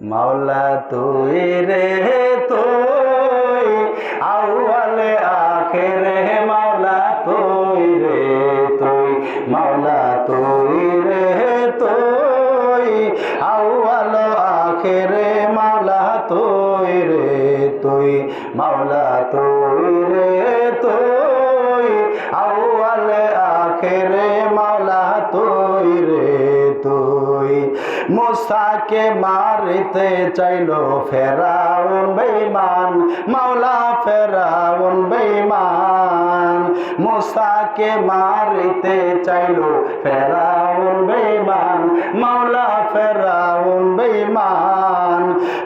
মাওলা তুই রে তুই আউয়ালে আখেরে মাওলা তুই রে তুই মাওলা তুই রে তুই আউয়াল আখেরে মাওলা তুই রে তুই মাওলা তুই রে তুই আউয়ালে আখেরে মাওলা তুই রে তুই মুসাকে মারতে চাইলো ফেরাউন বেঈমান মাওলা ফেরাউন বেঈমান মুসাকে মারতে চাইলো ফেরাউন বেঈমান মাওলা ফেরাউন বেঈমান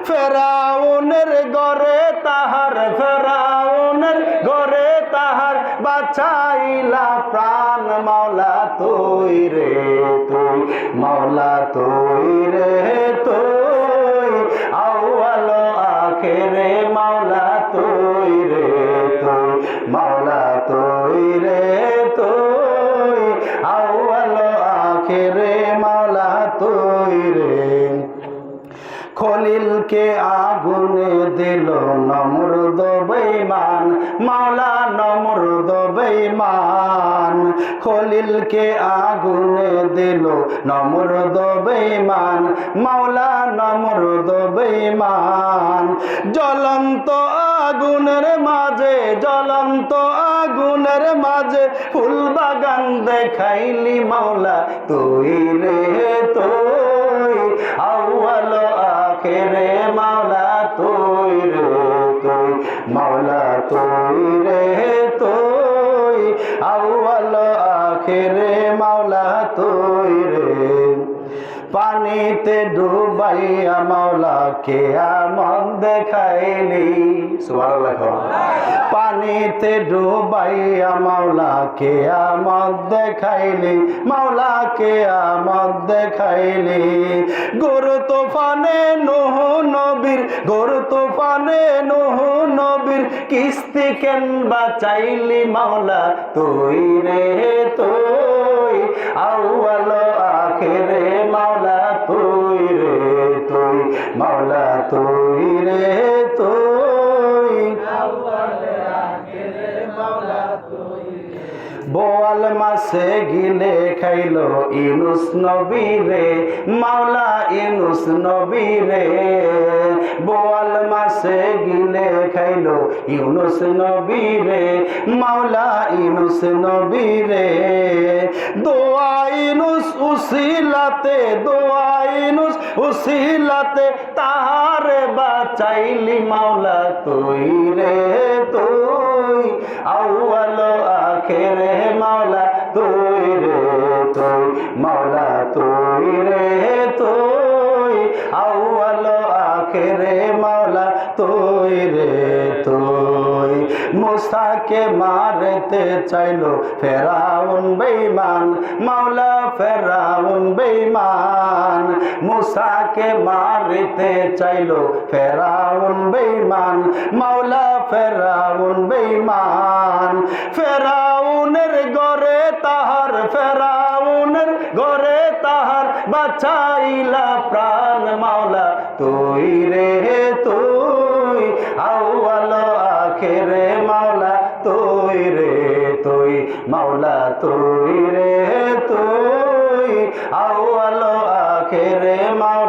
ফেরাউনের ঘরে তাহার ফেরাউনের ঘরে তাহার বাঁচাইলা প্রাণ মাওলা তুই রে তুই মাওলা তুই রে তুই আউয়াল আখেরে মাওলা তুই রে তুই মাওলা তুই রে তুই আউয়াল আখেরে মাওলা তুই রে খলিলকে আগুনে দিল নমরুদ বেঈমান মাওলা নমরুদ বেঈমান খলিলকে আগুনে দিল নমরুদ বেঈমান মাওলা নমরুদ বেঈমান জ্বলন্ত আগুনের মাঝে জ্বলন্ত আগুনের মাঝে ফুল বাগান দেখাইলি মাওলা তুই রে তুই আউয়াল আখেরে মাওলা তুই রে তুই মাওলা তুই রে তুই আউয়াল আখেরে মাওলা তুই রে পানিতে ডুবাইয়া মাওলা কিয়ামত দেখাইলি সুবহানাল্লাহ পানিতে ডুবাইয়া মাওলা কিয়ামত দেখাইলি মাওলা কিয়ামত দেখাইলি গরু তুফানে নূহ নবীর গরু তুফানে নূহ নবীর কিস্তি কেন বাঁচাইলি মাওলা তুই রে তুই আউয়াল আখেরে মাওলা তুই রে তুই মাওলা তুই রে তুই আউয়াল আখেরে মাওলা তুই বোয়াল মাছে গিলে খাইলো ইউনুস নবী রে মাওলা ইউনুস নবী রে বোয়াল মাছে গিলে খাইলো ইউনুস নবী রে মাওলা ইউনুস নবী রে দোয়া ইউনুস উসিলাতে দোয়া ইউনুস উসিলাতে তাহারে বাঁচাইলি মাওলা তুই রে তুই আউয়াল আখেরে মাওলা তুই রে তুই মাওলা তুই রে তুই আউয়াল আখেরে মাওলা তুই রে তুই মুসাকে মারতে চাইলো ফেরাউন বেঈমান মাওলা ফেরাউন বেঈমান মুসাকে মারতে চাইলো ফেরাউন বেঈমান মাওলা ফেরাউন বেঈমান ফেরাউনের ঘরে তাহার ফেরাউনের ঘরে তাহার বাঁচাইলা প্রাণ মাওলা তুই রে তুই আউয়াল আখেরে মাওলা তুই রে তুই মাওলা তুই রে তুই আউয়াল আখেরে মাওলা